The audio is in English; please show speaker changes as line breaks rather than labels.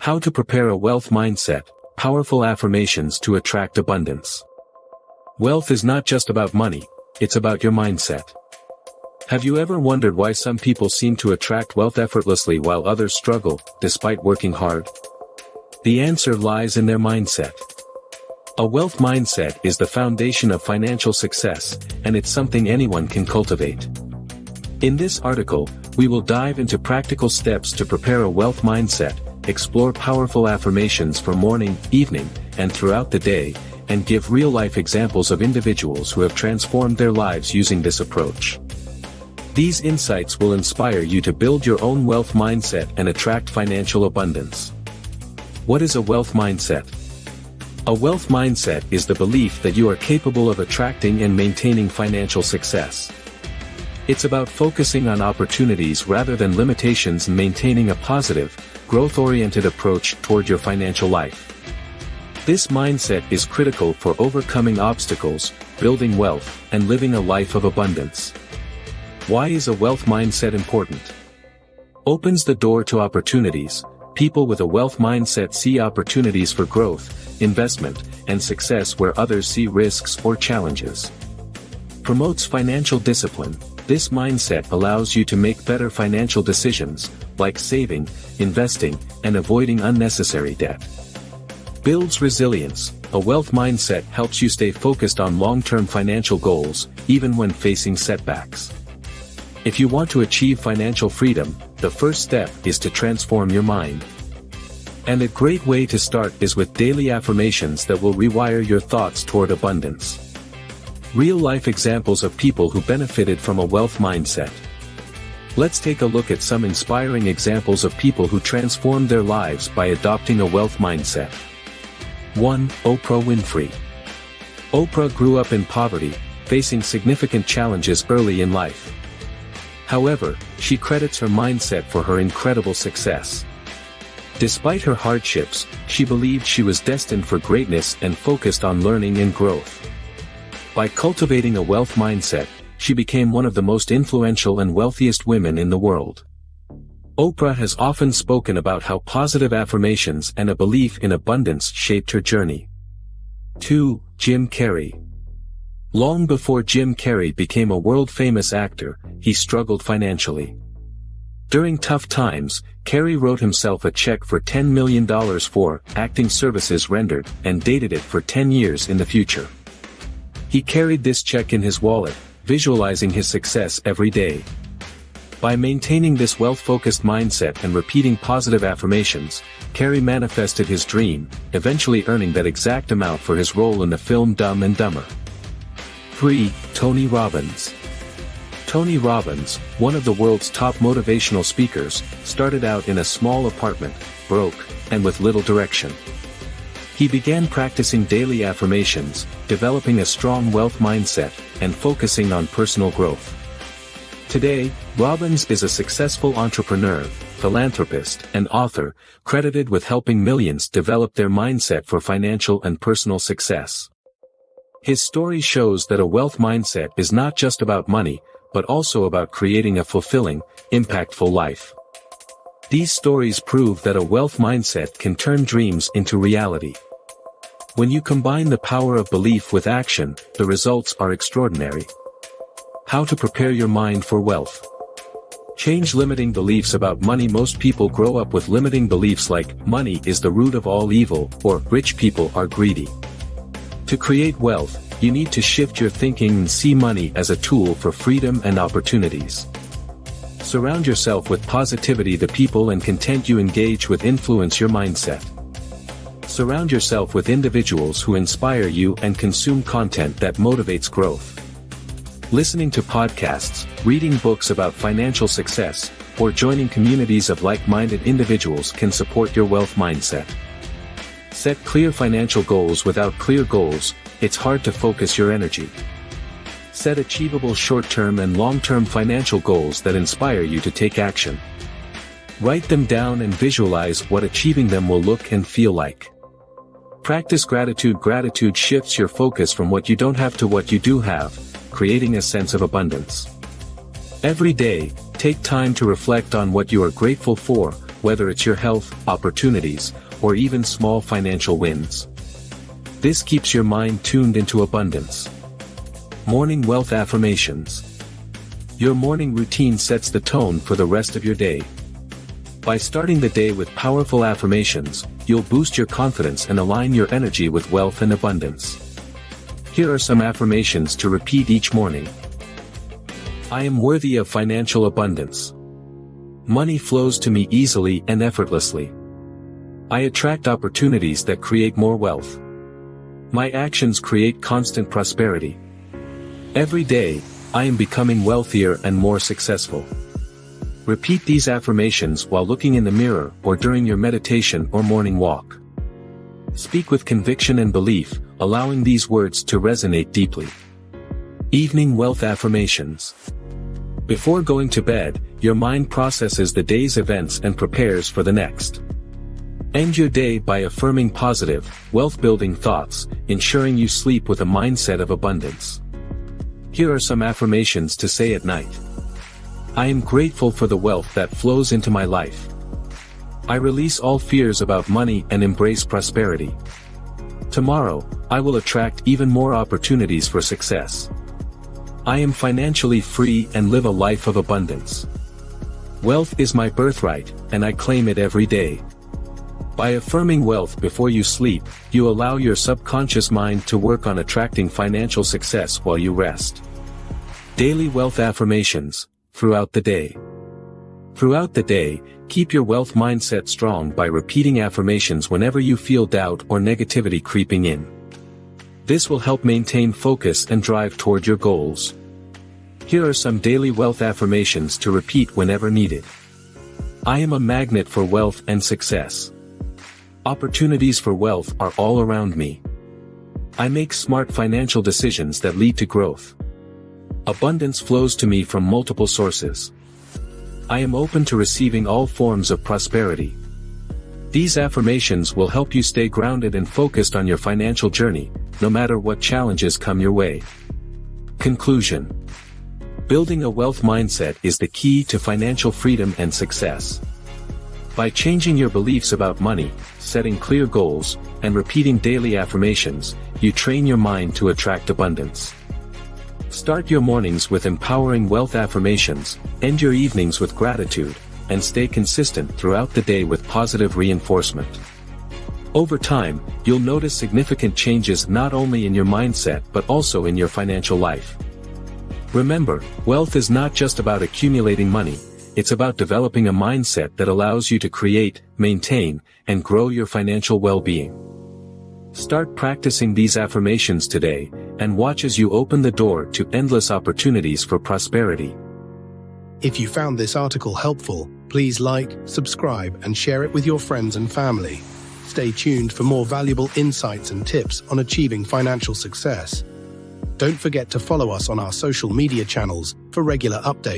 How to prepare a wealth mindset, powerful affirmations to attract abundance. Wealth is not just about money, it's about your mindset. Have you ever wondered why some people seem to attract wealth effortlessly while others struggle, despite working hard? The answer lies in their mindset. A wealth mindset is the foundation of financial success, and it's something anyone can cultivate. In this article, we will dive into practical steps to prepare a wealth mindset, explore powerful affirmations for morning, evening, and throughout the day, and give real-life examples of individuals who have transformed their lives using this approach. These insights will inspire you to build your own wealth mindset and attract financial abundance. What is a wealth mindset? A wealth mindset is the belief that you are capable of attracting and maintaining financial success. It's about focusing on opportunities rather than limitations and maintaining a positive, growth-oriented approach toward your financial life. This mindset is critical for overcoming obstacles, building wealth, and living a life of abundance. Why is a wealth mindset important? Opens the door to opportunities. People with a wealth mindset see opportunities for growth, investment, and success where others see risks or challenges. Promotes financial discipline. This mindset allows you to make better financial decisions, like saving, investing, and avoiding unnecessary debt. Builds resilience. A wealth mindset helps you stay focused on long-term financial goals, even when facing setbacks. If you want to achieve financial freedom, the first step is to transform your mind. And a great way to start is with daily affirmations that will rewire your thoughts toward abundance. Real-life examples of people who benefited from a wealth mindset. Let's take a look at some inspiring examples of people who transformed their lives by adopting a wealth mindset. 1. Oprah Winfrey. Oprah grew up in poverty, facing significant challenges early in life. However, she credits her mindset for her incredible success. Despite her hardships, she believed she was destined for greatness and focused on learning and growth. By cultivating a wealth mindset, she became one of the most influential and wealthiest women in the world. Oprah has often spoken about how positive affirmations and a belief in abundance shaped her journey. 2. Jim Carrey. Long before Jim Carrey became a world-famous actor, he struggled financially. During tough times, Carrey wrote himself a check for $10 million for acting services rendered and dated it for 10 years in the future. He carried this check in his wallet, visualizing his success every day. By maintaining this wealth-focused mindset and repeating positive affirmations, Carrey manifested his dream, eventually earning that exact amount for his role in the film Dumb and Dumber. 3. Tony Robbins. Tony Robbins, one of the world's top motivational speakers, started out in a small apartment, broke, and with little direction. He began practicing daily affirmations, developing a strong wealth mindset, and focusing on personal growth. Today, Robbins is a successful entrepreneur, philanthropist, and author, credited with helping millions develop their mindset for financial and personal success. His story shows that a wealth mindset is not just about money, but also about creating a fulfilling, impactful life. These stories prove that a wealth mindset can turn dreams into reality. When you combine the power of belief with action, the results are extraordinary. How to prepare your mind for wealth. Change limiting beliefs about money. Most people grow up with limiting beliefs like, money is the root of all evil, or rich people are greedy. To create wealth, you need to shift your thinking and see money as a tool for freedom and opportunities. Surround yourself with positivity. The people and content you engage with influence your mindset. Surround yourself with individuals who inspire you and consume content that motivates growth. Listening to podcasts, reading books about financial success, or joining communities of like-minded individuals can support your wealth mindset. Set clear financial goals. Without clear goals, it's hard to focus your energy. Set achievable short-term and long-term financial goals that inspire you to take action. Write them down and visualize what achieving them will look and feel like. Practice gratitude. Gratitude shifts your focus from what you don't have to what you do have, creating a sense of abundance. Every day, take time to reflect on what you are grateful for, whether it's your health, opportunities, or even small financial wins. This keeps your mind tuned into abundance. Morning Wealth Affirmations. Your morning routine sets the tone for the rest of your day. By starting the day with powerful affirmations, you'll boost your confidence and align your energy with wealth and abundance. Here are some affirmations to repeat each morning. I am worthy of financial abundance. Money flows to me easily and effortlessly. I attract opportunities that create more wealth. My actions create constant prosperity. Every day, I am becoming wealthier and more successful. Repeat these affirmations while looking in the mirror or during your meditation or morning walk. Speak with conviction and belief, allowing these words to resonate deeply. Evening Wealth Affirmations. Before going to bed, your mind processes the day's events and prepares for the next. End your day by affirming positive, wealth-building thoughts, ensuring you sleep with a mindset of abundance. Here are some affirmations to say at night. I am grateful for the wealth that flows into my life. I release all fears about money and embrace prosperity. Tomorrow, I will attract even more opportunities for success. I am financially free and live a life of abundance. Wealth is my birthright, and I claim it every day. By affirming wealth before you sleep, you allow your subconscious mind to work on attracting financial success while you rest. Daily Wealth Affirmations. Throughout the day. Throughout the day, keep your wealth mindset strong by repeating affirmations whenever you feel doubt or negativity creeping in. This will help maintain focus and drive toward your goals. Here are some daily wealth affirmations to repeat whenever needed. I am a magnet for wealth and success. Opportunities for wealth are all around me. I make smart financial decisions that lead to growth. Abundance flows to me from multiple sources. I am open to receiving all forms of prosperity. These affirmations will help you stay grounded and focused on your financial journey, no matter what challenges come your way. Conclusion. Building a wealth mindset is the key to financial freedom and success. By changing your beliefs about money, setting clear goals, and repeating daily affirmations, you train your mind to attract abundance. Start your mornings with empowering wealth affirmations, end your evenings with gratitude, and stay consistent throughout the day with positive reinforcement. Over time, you'll notice significant changes not only in your mindset but also in your financial life. Remember, wealth is not just about accumulating money, it's about developing a mindset that allows you to create, maintain, and grow your financial well-being. Start practicing these affirmations today, and watch as you open the door to endless opportunities for prosperity.
If you found this article helpful, please like, subscribe, and share it with your friends and family. Stay tuned for more valuable insights and tips on achieving financial success. Don't forget to follow us on our social media channels for regular updates.